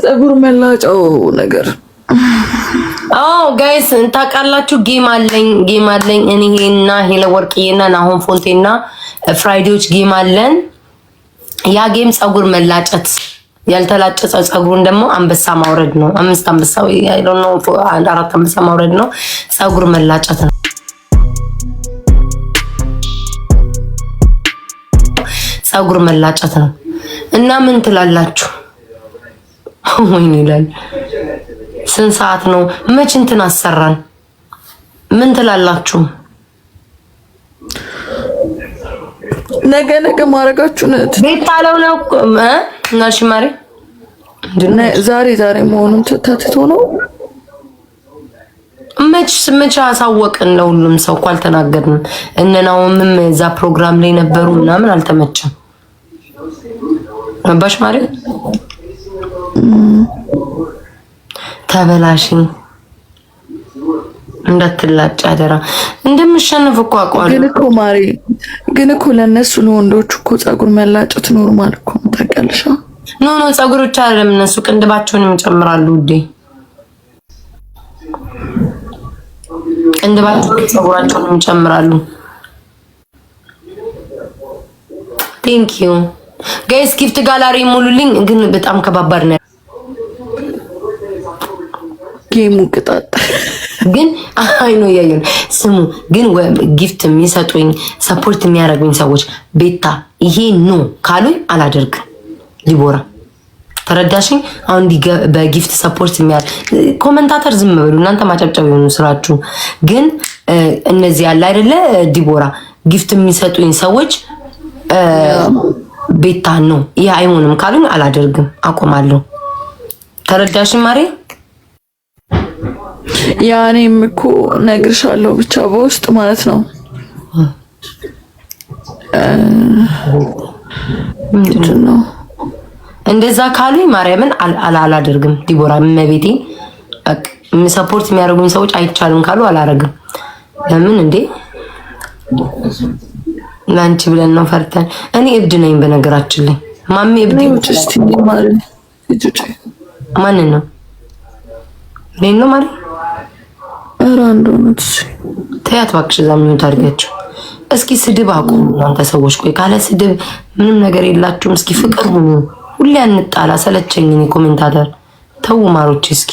ፀጉር መላጫው ነገር ጋይስ እንታቃላችሁ። ጌም አለኝ እኔና ሄለ ወርቅዬና ናሆም ፎንቴና ፍራይዴዎች ጌም አለን። ያ ጌም ፀጉር መላጨት፣ ያልተላጨ ፀጉሩን ደግሞ አንበሳ ማውረድ ነው። 5 አንበሳ አይ ዶንት ኖ 4 አንበሳ ማውረድ ነው። ፀጉር መላጨት ነው። ፀጉር መላጨት ነው እና ምን ትላላችሁ? ወይኔ ይላል። ስንት ሰዓት ነው? መች እንትን አሰራን? ምን ትላላችሁ? ነገ ማረጋችሁ ነው። ቤት ታለው ነው እናሽ ማሪ ዛሬ መሆኑን ተትቶ ነው። መች አሳወቅን? ለሁሉም ሰው እኮ አልተናገርንም። እነናውምም እዛ ፕሮግራም ላይ ነበሩ ምናምን አልተመቸም። አባሽ ማሪ ተበላሽኝ እንዳትላጭ አደራ። እንደምሸነፍ እኮ አውቀዋለሁ። ግን እኮ ለነሱ ለወንዶች እኮ ፀጉር መላጨት ኖርማል እኮ ታውቂያለሽ። ኖ ፀጉር ብቻ አይደለም፣ እነሱ ቅንድባቸውንም ይጨምራሉ። ውዴ ቅንድባቸውን ፀጉራቸውንም ይጨምራሉ። ቴንክ ዩ ጋይስ። ጊፍት ጋላሪ ሙሉልኝ። ግን በጣም ከባባድ ነው ጌሙ ቅጣት። ግን አይ ነው ያየን ስሙ። ግን ጊፍት የሚሰጡኝ ሰፖርት የሚያደርጉኝ ሰዎች ቤታ ይሄ ኖ ካሉኝ አላደርግም። ዲቦራ ተረዳሽኝ? አሁን በጊፍት ሰፖርት ኮሜንታተር ዝም በሉ እናንተ፣ ማጨብጨብ የሆኑ ስራችሁ። ግን እነዚህ ያለ አይደለ ዲቦራ ጊፍት የሚሰጡኝ ሰዎች ቤታ ነው ይሄ አይሆንም ካሉኝ አላደርግም፣ አቆማለሁ። ተረዳሽኝ ማሬ? ያኔም እኮ ነግርሻለሁ ብቻ በውስጥ ማለት ነው። ምንድን ነው እንደዛ ካሉኝ ማርያምን አላደርግም። ዲቦራ መቤቴ ሰፖርት የሚያደርጉኝ ሰዎች አይቻልም ካሉ አላረግም። ለምን እንዴ? ላንቺ ብለን ነው ፈርተን። እኔ እብድ ነኝ በነገራችን ላይ ማሜ እብድ ማንን ነው ሌን ነው ማለት አራንዶት ተያት እባክሽ። ዛምኑ ታርጋችሁ እስኪ ስድብ አቁሙ እናንተ ሰዎች። ቆይ ካለ ስድብ ምንም ነገር የላችሁም። እስኪ ፍቅር ሁኑ። ሁሌ አንጣላ። ሰለቸኝ። እኔ ኮሜንታተር ተው ማሮች። እስኪ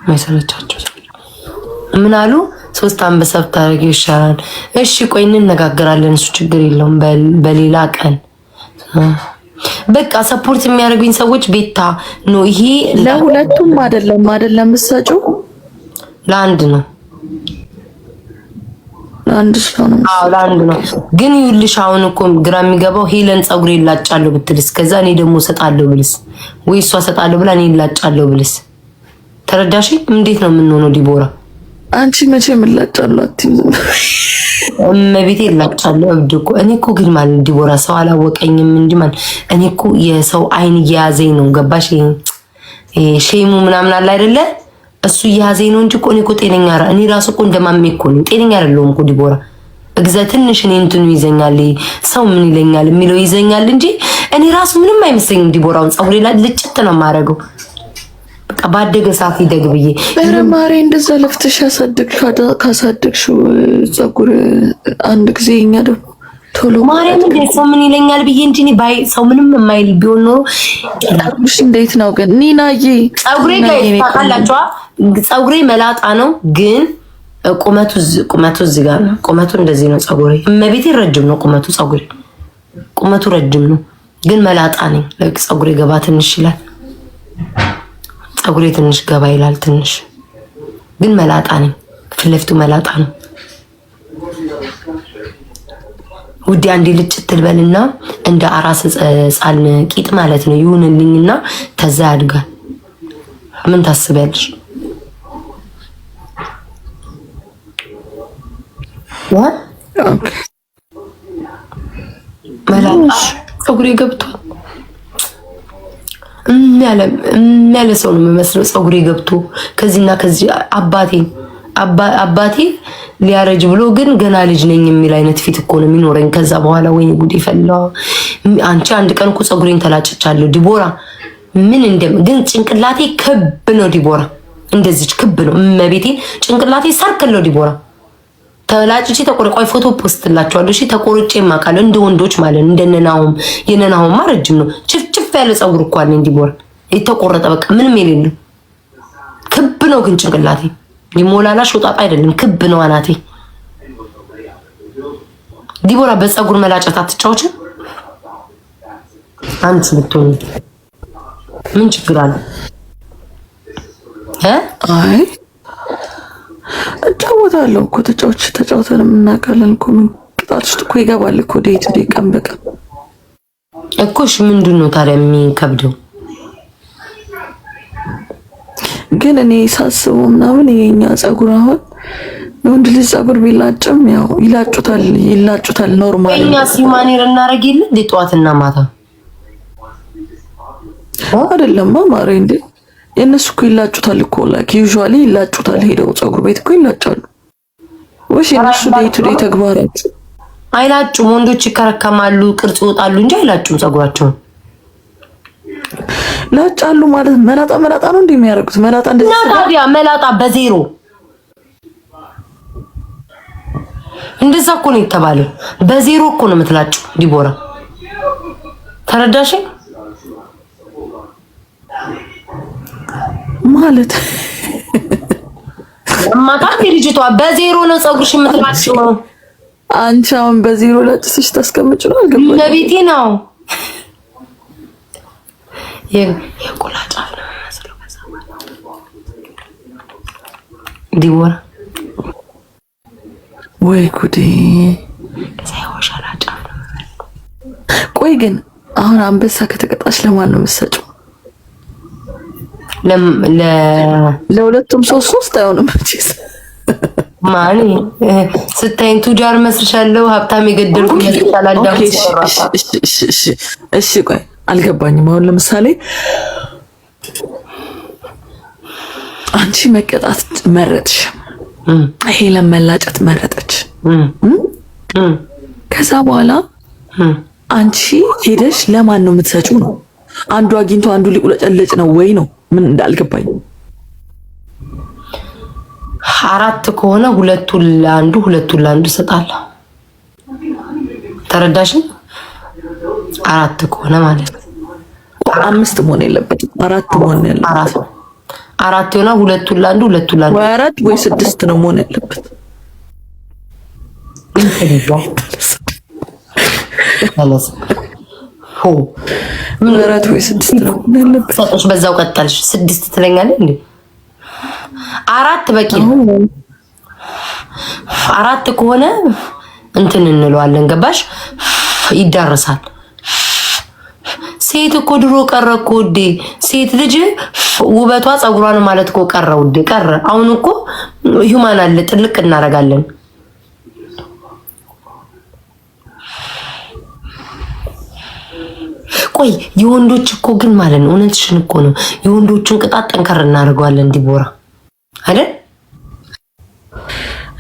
ማይሰለቻችሁ ምን አሉ? 3 አንበሳ ብታረጊው ይሻላል። እሺ ቆይ እንነጋገራለን። እሱ ችግር የለውም። በሌላ ቀን በቃ ሰፖርት የሚያደርጉኝ ሰዎች ቤታ ነው። ይሄ ለሁለቱም አይደለም ምሰጪው ለአንድ ነው። ለአንድ ሰው ነው። አዎ ለአንድ ነው። ግን ይኸውልሽ አሁን እኮ ግራ የሚገባው ሄለን ፀጉሬ ይላጫለሁ ብትልስ፣ ከዛ እኔ ደግሞ ሰጣለሁ ብልስ፣ ወይ እሷ ሰጣለሁ ብላ እኔ ይላጫለሁ ብልስ፣ ተረዳሽ? እንዴት ነው የምንሆነው ዲቦራ? አንቺ መቼ ምላጫለሁ አትይም? እመቤቴ ይላጫለሁ። እብድ እኮ እኔ እኮ ግን ማለት ዲቦራ ሰው አላወቀኝም እንጂ ማለት እኔ እኮ የሰው አይን እየያዘኝ ነው። ገባሽ? ይሄ ሼሙ ምናምን አለ አይደለ? እሱ እየያዘኝ ነው እንጂ እኮ እኔ እኮ ጤነኛ እኔ ራሱ እኮ እንደማሜ እኮ ነኝ። ጤነኛ አይደለሁም እኮ ዲቦራ። ትንሽ እኔ እንትኑ ይዘኛል፣ ሰው ምን ይለኛል የሚለው ይዘኛል እንጂ እኔ ራሱ ምንም አይመስለኝም ዲቦራውን። ፀጉሬ ላይ ልጭት ነው የማደርገው። በቃ ባደገ ሰዓት ይደግ ብዬ ማሬ እንደዛ ለፍተሽ ካሳደግሽው ፀጉር አንድ ጊዜ እኛ ደግሞ ቶሎ ማርያም እንደ ሰው ምን ይለኛል ብዬ እንጂ እኔ ባይ ሰው ምንም የማይል ቢሆን ኖሮ ፀጉርሽ እንዴት ነው ግን? ኒናዬ ፀጉሬ ጋር ታውቃላችሁ፣ ፀጉሬ መላጣ ነው ግን ቁመቱ እዚህ ጋር ነው። ቁመቱ እንደዚህ ነው ፀጉሬ። እመቤቴ ረጅም ነው ቁመቱ። ፀጉሬ ቁመቱ ረጅም ነው ግን መላጣ ነኝ። ፀጉሬ ገባ ትንሽ ይላል። ፀጉሬ ትንሽ ገባ ይላል ትንሽ ግን መላጣ ነኝ። ፊት ለፊቱ መላጣ ነው። ውዴ አንዴ ልጭት ትልበልና እንደ አራስ ሕፃን ቂጥ ማለት ነው ይሁንልኝና ተዛ ያድጋል። ምን ታስቢያለሽ? መላጣ ፀጉሬ ገብቷል። የሚያለ ሰው ነው የሚመስለው ፀጉሬ ገብቶ ከዚህና ከዚህ አባቴ ሊያረጅ ብሎ ግን ገና ልጅ ነኝ የሚል አይነት ፊት እኮ ነው የሚኖረኝ። ከዛ በኋላ ወይኔ ጉድ ይፈላ። አንቺ አንድ ቀን እኮ ፀጉሬን ተላጭቻለሁ ዲቦራ። ምን ግን ጭንቅላቴ ክብ ነው ዲቦራ፣ እንደዚች ክብ ነው እመቤቴ። ጭንቅላቴ ሰርክል ነው ዲቦራ። ተላጭቼ ተቆርቆይ ፎቶ ፖስትላችኋለሁ። እሺ ተቆርጬ ማቃለሁ እንደ ወንዶች ማለት እንደነናውም የነናውም ረጅም ነው። ችፍችፍ ያለ ፀጉር እኮ አለኝ ዲቦራ፣ የተቆረጠ በቃ ምንም የሌለው ክብ ነው። ግን ጭንቅላቴ ይሞላላ ሾጣጣ አይደለም፣ ክብ ነው አናቴ። ዲቦራ በፀጉር መላጨት አትጫወች አንቺ ብትሆኚ ምን ችግር አለ? አይ እጫወታለሁ እኮ ተጫውተን እናውቃለን እኮ። ምን ቅጣት ውስጥ እኮ ይገባል እኮ ዴይ ቱ ዴይ ቀን በቀን እኮ። እሺ ምንድን ነው ታዲያ የሚከብደው? ግን እኔ ሳስበው ምናምን የኛ ፀጉር አሁን የወንድ ልጅ ፀጉር ቢላጭም ያው ይላጩታል ኖርማል። እኛ ሲማኔር እናደርግ የለ እንዴ ጠዋትና ማታ አይደለም ማማሬ እንዴ? የእነሱ እኮ ይላጩታል እኮ ላይክ ዩዥዋሊ ይላጩታል። ሄደው ፀጉር ቤት እኮ ይላጫሉ። ወይስ የእነሱ ዴይ ቱ ዴይ ተግባራቸው? አይላጩም። ወንዶች ይከረከማሉ፣ ቅርጽ ይወጣሉ እንጂ አይላጩም ፀጉራቸውን። ላጫሉ ማለት መላጣ ነው እንዴ የሚያደርጉት? መላጣ እንደዚህ ታዲያ መላጣ በዜሮ እንደዛ እኮ ነው የተባለው። በዜሮ እኮ ነው የምትላጩ ዲቦራ፣ ተረዳሽ ማለት ማታ ልጅቷ በዜሮ ነው ፀጉርሽ የምትላጩ። አንቺ አሁን በዜሮ ላጭስሽ ታስቀምጪ ነው አልገባኝ። ለቤቴ ነው የቆላጫ ነው መስሎ ዲቦራ ወይ ጉዴ። ቆይ ግን አሁን አንበሳ ከተቀጣች ለማን ነው የምትሰጪው? ለሁለቱም ሶስት አይሆንም እንዴ? ማን ስታይን ቱጃር መስርሻለሁ፣ ሀብታም የገደልኩ መስርሻለሁ። እሺ ቆይ አልገባኝም። አሁን ለምሳሌ አንቺ መቀጣት መረጥሽ፣ ይሄ ለመላጨት መረጠች። ከዛ በኋላ አንቺ ሄደሽ ለማን ነው የምትሰጪው ነው? አንዱ አግኝቶ አንዱ ሊቁለጨለጭ ነው ወይ ነው? ምን እንዳልገባኝ። አራት ከሆነ ሁለቱን ለአንዱ እሰጣለሁ። ተረዳሽ? አራት ከሆነ ማለት ነው። አምስት መሆን የለበትም፣ አራት መሆን ያለበት። አራት ይሆናል። ሁለቱን ለአንዱ ወይ አራት ወይ ስድስት ነው መሆን ያለበት። አራት ወይ ስድስት ነው ያለበት። ሰጦች በዛው ቀጠልሽ። ስድስት ትለኛለህ እንዴ? አራት በቂ ነው። አራት ከሆነ እንትን እንለዋለን። ገባሽ? ይዳረሳል። ሴት እኮ ድሮ ቀረ እኮ ውዴ። ሴት ልጅ ውበቷ ፀጉሯን ማለት እኮ ቀረ ውዴ፣ ቀረ። አሁን እኮ ሂውማን አለ፣ ጥልቅ እናደርጋለን። ቆይ የወንዶች እኮ ግን ማለት ነው፣ እውነትሽን እኮ ነው። የወንዶቹን ቅጣት ጠንከር እናደርገዋለን ዲቦራ አይደል?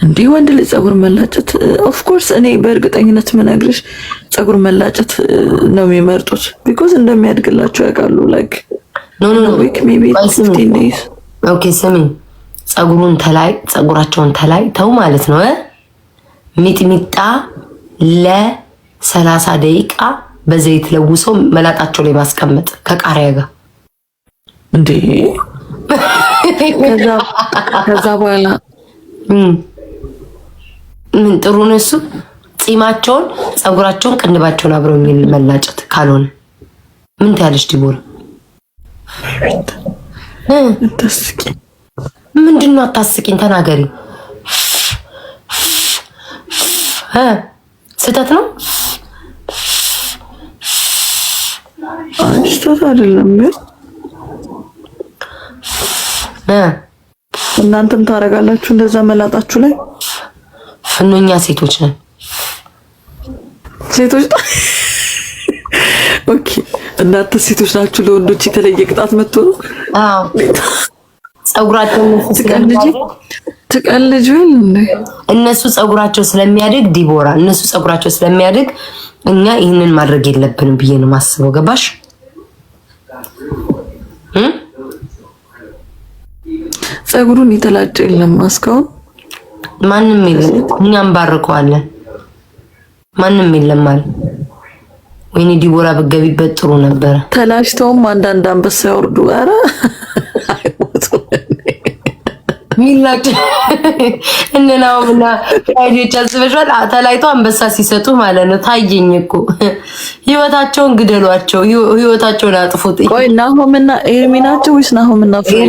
እንዲህ ወንድ ልጅ ፀጉር መላጨት ኦፍ ኮርስ እኔ በእርግጠኝነት ምነግርሽ ፀጉር መላጨት ነው የሚመርጡት። ቢኮዝ እንደሚያድግላቸው ያውቃሉ። ላይክ ኖ ዊክ ሜቢ 15 days። ኦኬ ስሚ፣ ፀጉራቸውን ተላጭተው ማለት ነው ሚጥሚጣ ለ30 ደቂቃ በዘይት ለውሰው መላጣቸው ላይ ማስቀመጥ ከቃሪያ ጋር እንዴ። ከዛ በኋላ ምን ጥሩ ነው እሱ። ጺማቸውን፣ ፀጉራቸውን፣ ቅንድባቸውን አብረው የሚል መላጨት ካልሆነ ምን ትያለሽ ዲቦራ? ምንድን ነው አታስቂኝ? ተናገሪ። ስህተት ነው? ስህተት አይደለም ግን እናንተም ታደርጋላችሁ እንደዛ መላጣችሁ ላይ። እኛ ሴቶች ነን። ሴቶች ኦኬ። እናንተ ሴቶች ናችሁ ለወንዶች የተለየ ቅጣት መጥቶ ነው? አዎ ፀጉራቸው ትቀልጅ እንዴ? እነሱ ፀጉራቸው ስለሚያድግ ዲቦራ፣ እነሱ ፀጉራቸው ስለሚያድግ እኛ ይህንን ማድረግ የለብንም ብዬ ነው የማስበው። ገባሽ? ጸጉሩን የተላጨ የለም እስካሁን ማንም የለም። እኛም ባርከዋለን ማንም የለም ማለት ወይኔ ዲቦራ በገቢበት ጥሩ ነበር። ተላጭተውም አንዳንድ አንበሳ ያወርዱ። ኧረ ሚላጭ እነናውና አይጆች አስበሻል። ተላይቶ አንበሳ ሲሰጡ ማለት ነው። ታየኝ እኮ ህይወታቸውን ግደሏቸው፣ ህይወታቸውን አጥፉት። ቆይ ናሆምና ኤርሚ ናቸው ወይስ ናሆምና ፍሬ?